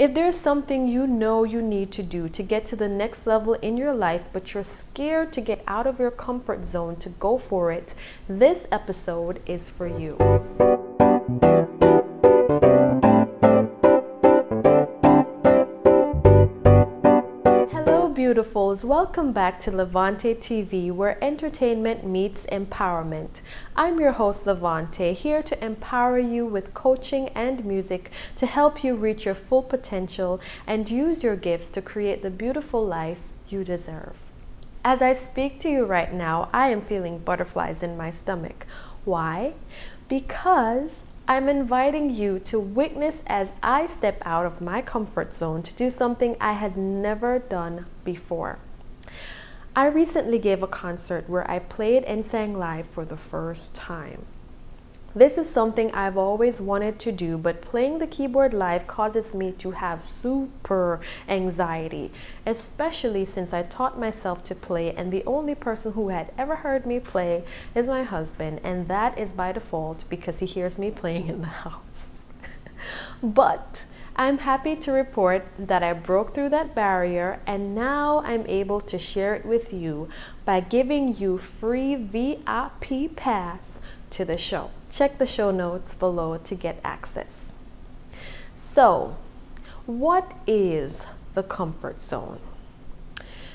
If there's something you know you need to do to get to the next level in your life, but you're scared to get out of your comfort zone to go for it, this episode is for you. Hello, beautifuls. Welcome back to Levantay TV, where entertainment meets empowerment. I'm your host, Levantay, here to empower you with coaching and music to help you reach your full potential and use your gifts to create the beautiful life you deserve. As I speak to you right now, I am feeling butterflies in my stomach. Why? Because I'm inviting you to witness as I step out of my comfort zone to do something I had never done before. I recently gave a concert where I played and sang live for the first time. This is something I've always wanted to do, but playing the keyboard live causes me to have super anxiety, especially since I taught myself to play and the only person who had ever heard me play is my husband, and that is by default because he hears me playing in the house. But I'm happy to report that I broke through that barrier, and now I'm able to share it with you by giving you free VIP pass to the show. Check the show notes below to get access. So, what is the comfort zone?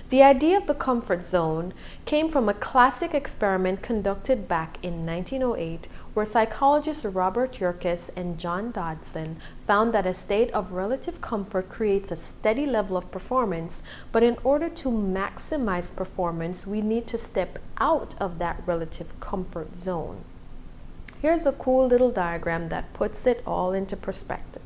The idea of the comfort zone came from a classic experiment conducted back in 1908, where psychologists Robert Yerkes and John Dodson found that a state of relative comfort creates a steady level of performance, but in order to maximize performance, we need to step out of that relative comfort zone. Here's a cool little diagram that puts it all into perspective.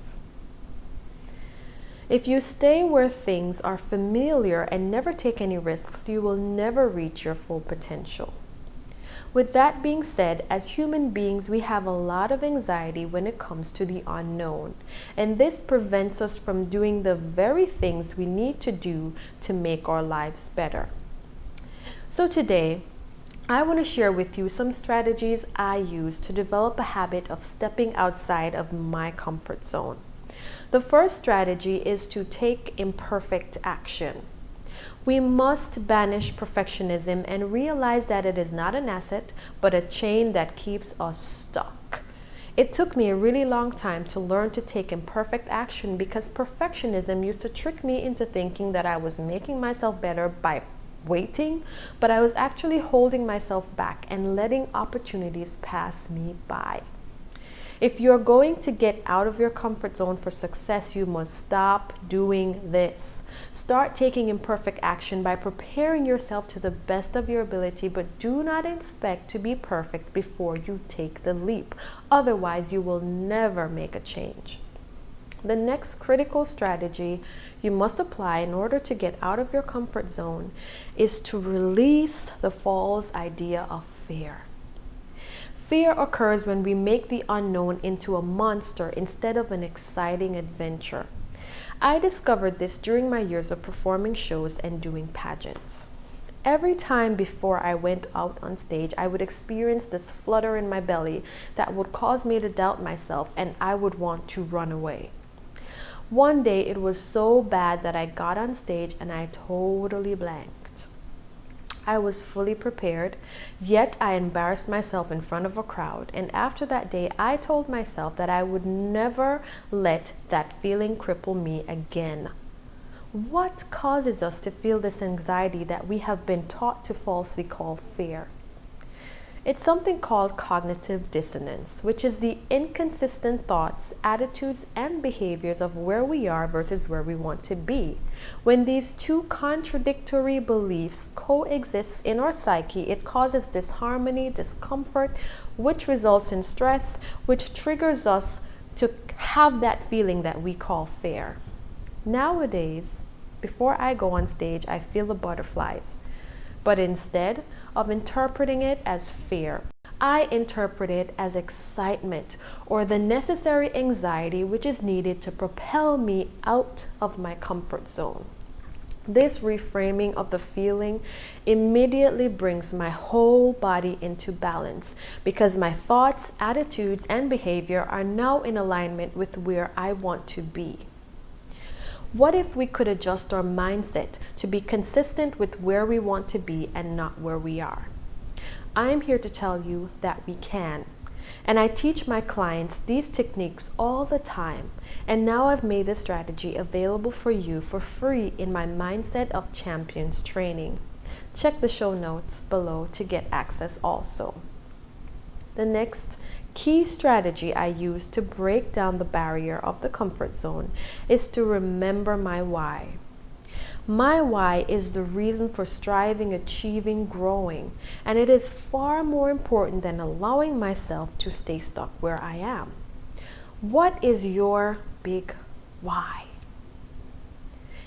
If you stay where things are familiar and never take any risks, you will never reach your full potential. With that being said, as human beings, we have a lot of anxiety when it comes to the unknown, and this prevents us from doing the very things we need to do to make our lives better. So today, I want to share with you some strategies I use to develop a habit of stepping outside of my comfort zone. The first strategy is to take imperfect action. We must banish perfectionism and realize that it is not an asset, but a chain that keeps us stuck. It took me a really long time to learn to take imperfect action because perfectionism used to trick me into thinking that I was making myself better by waiting, but I was actually holding myself back and letting opportunities pass me by. If you're going to get out of your comfort zone for success, you must stop doing this. Start taking imperfect action by preparing yourself to the best of your ability, but do not expect to be perfect before you take the leap. Otherwise, you will never make a change. The next critical strategy you must apply in order to get out of your comfort zone is to release the false idea of fear. Fear occurs when we make the unknown into a monster instead of an exciting adventure. I discovered this during my years of performing shows and doing pageants. Every time before I went out on stage, I would experience this flutter in my belly that would cause me to doubt myself, and I would want to run away. One day it was so bad that I got on stage and I totally blanked. I was fully prepared, yet I embarrassed myself in front of a crowd, and after that day I told myself that I would never let that feeling cripple me again. What causes us to feel this anxiety that we have been taught to falsely call fear? It's something called cognitive dissonance, which is the inconsistent thoughts, attitudes, and behaviors of where we are versus where we want to be. When these two contradictory beliefs coexist in our psyche, it causes disharmony, discomfort, which results in stress, which triggers us to have that feeling that we call fear. Nowadays, before I go on stage, I feel the butterflies. But instead of interpreting it as fear, I interpret it as excitement or the necessary anxiety which is needed to propel me out of my comfort zone. This reframing of the feeling immediately brings my whole body into balance because my thoughts, attitudes, and behavior are now in alignment with where I want to be. What if we could adjust our mindset to be consistent with where we want to be and not where we are? I am here to tell you that we can. And I teach my clients these techniques all the time. And now I've made this strategy available for you for free in my Mindset of Champions training. Check the show notes below to get access also. The next key strategy I use to break down the barrier of the comfort zone is to remember my why. My why is the reason for striving, achieving, growing, and it is far more important than allowing myself to stay stuck where I am. What is your big why?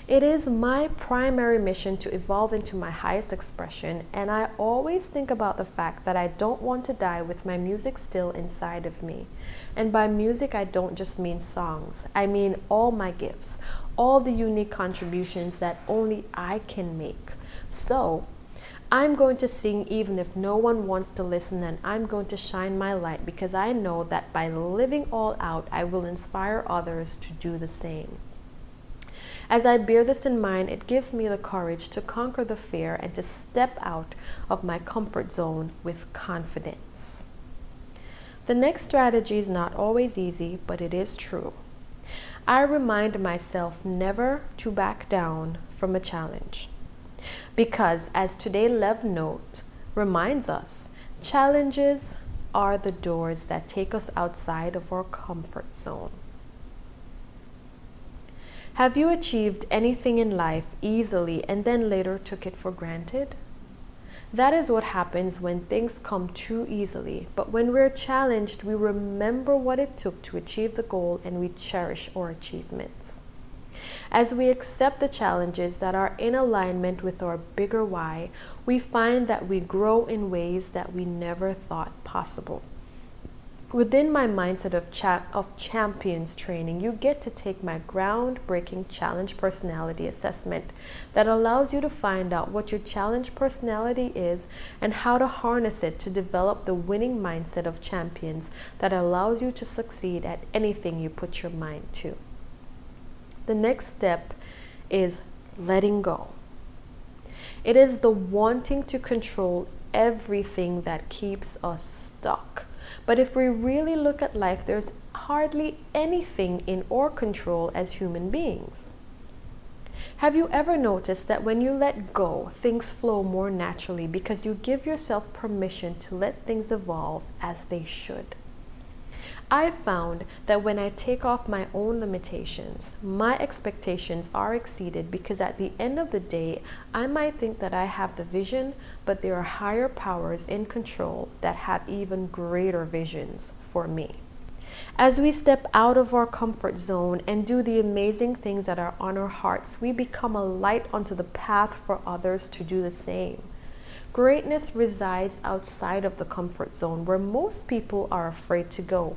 It is my primary mission to evolve into my highest expression, and I always think about the fact that I don't want to die with my music still inside of me. And by music, I don't just mean songs. I mean all my gifts, all the unique contributions that only I can make. So, I'm going to sing even if no one wants to listen, and I'm going to shine my light because I know that by living all out, I will inspire others to do the same. As I bear this in mind, it gives me the courage to conquer the fear and to step out of my comfort zone with confidence. The next strategy is not always easy, but it is true. I remind myself never to back down from a challenge. Because as today's Lev note reminds us, challenges are the doors that take us outside of our comfort zone. Have you achieved anything in life easily and then later took it for granted? That is what happens when things come too easily. But when we're challenged, we remember what it took to achieve the goal and we cherish our achievements. As we accept the challenges that are in alignment with our bigger why, we find that we grow in ways that we never thought possible. Within my Mindset of Champions training, you get to take my groundbreaking challenge personality assessment that allows you to find out what your challenge personality is and how to harness it to develop the winning mindset of champions that allows you to succeed at anything you put your mind to. The next step is letting go. It is the wanting to control everything that keeps us stuck. But if we really look at life, there's hardly anything in our control as human beings. Have you ever noticed that when you let go, things flow more naturally because you give yourself permission to let things evolve as they should? I found that when I take off my own limitations, my expectations are exceeded because at the end of the day, I might think that I have the vision, but there are higher powers in control that have even greater visions for me. As we step out of our comfort zone and do the amazing things that are on our hearts, we become a light onto the path for others to do the same. Greatness resides outside of the comfort zone where most people are afraid to go.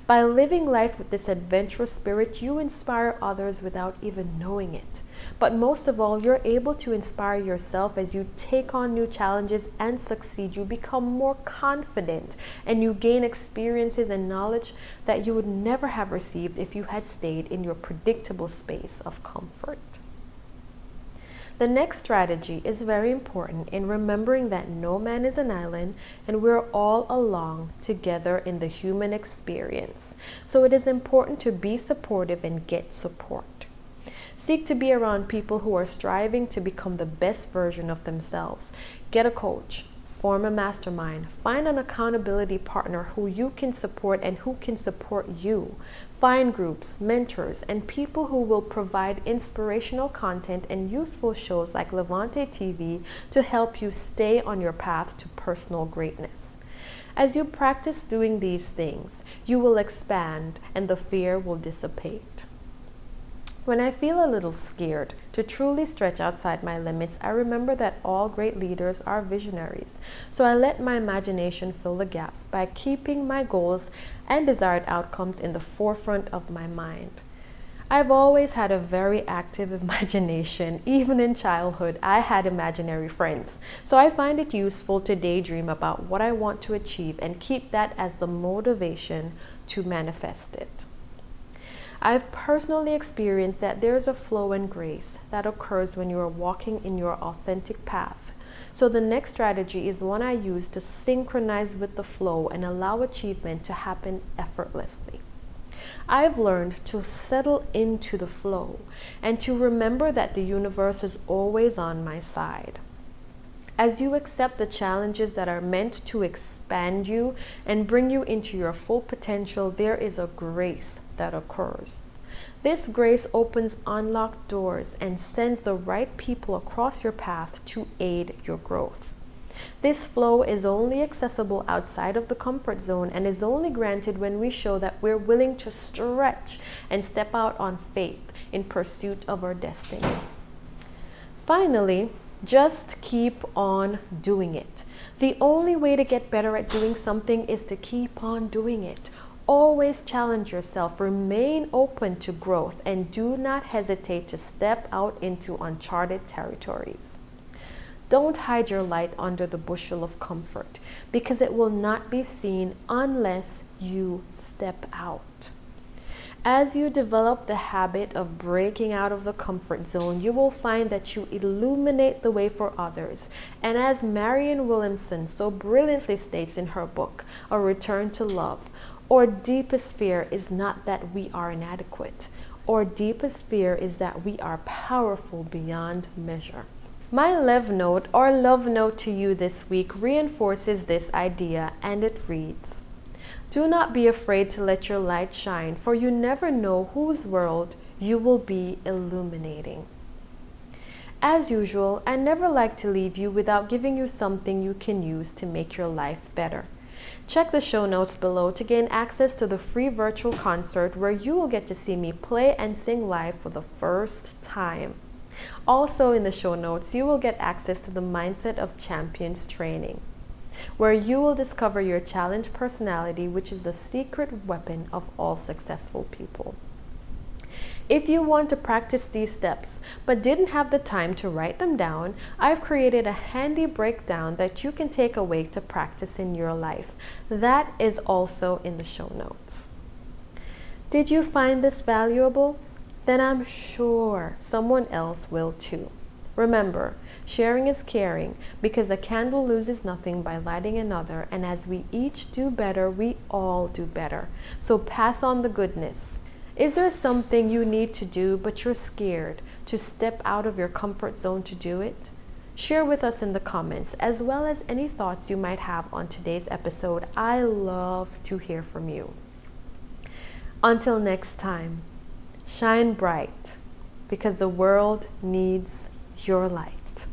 By living life with this adventurous spirit, you inspire others without even knowing it. But most of all, you're able to inspire yourself as you take on new challenges and succeed. You become more confident and you gain experiences and knowledge that you would never have received if you had stayed in your predictable space of comfort. The next strategy is very important in remembering that no man is an island and we're all along together in the human experience. So it is important to be supportive and get support. Seek to be around people who are striving to become the best version of themselves. Get a coach. Form a mastermind. Find an accountability partner who you can support and who can support you. Find groups, mentors, and people who will provide inspirational content and useful shows like Levantay TV to help you stay on your path to personal greatness. As you practice doing these things, you will expand and the fear will dissipate. When I feel a little scared to truly stretch outside my limits, I remember that all great leaders are visionaries. So I let my imagination fill the gaps by keeping my goals and desired outcomes in the forefront of my mind. I've always had a very active imagination. Even in childhood, I had imaginary friends. So I find it useful to daydream about what I want to achieve and keep that as the motivation to manifest it. I've personally experienced that there's a flow and grace that occurs when you are walking in your authentic path. So the next strategy is one I use to synchronize with the flow and allow achievement to happen effortlessly. I've learned to settle into the flow and to remember that the universe is always on my side. As you accept the challenges that are meant to expand you and bring you into your full potential, there is a grace that occurs. This grace opens unlocked doors and sends the right people across your path to aid your growth. This flow is only accessible outside of the comfort zone and is only granted when we show that we're willing to stretch and step out on faith in pursuit of our destiny. Finally, just keep on doing it. The only way to get better at doing something is to keep on doing it. Always challenge yourself, remain open to growth, and do not hesitate to step out into uncharted territories. Don't hide your light under the bushel of comfort, because it will not be seen unless you step out. As you develop the habit of breaking out of the comfort zone, you will find that you illuminate the way for others. And as Marianne Williamson so brilliantly states in her book, A Return to Love, our deepest fear is not that we are inadequate. Our deepest fear is that we are powerful beyond measure. My love note to you this week reinforces this idea, and it reads, "Do not be afraid to let your light shine, for you never know whose world you will be illuminating." As usual, I never like to leave you without giving you something you can use to make your life better. Check the show notes below to gain access to the free virtual concert where you will get to see me play and sing live for the first time. Also in the show notes, you will get access to the Mindset of Champions training, where you will discover your challenge personality, which is the secret weapon of all successful people. If you want to practice these steps but didn't have the time to write them down, I've created a handy breakdown that you can take away to practice in your life. That is also in the show notes. Did you find this valuable? Then I'm sure someone else will too. Remember, sharing is caring, because a candle loses nothing by lighting another, and as we each do better, we all do better. So pass on the goodness. Is there something you need to do but you're scared to step out of your comfort zone to do it? Share with us in the comments, as well as any thoughts you might have on today's episode. I love to hear from you. Until next time, shine bright, because the world needs your light.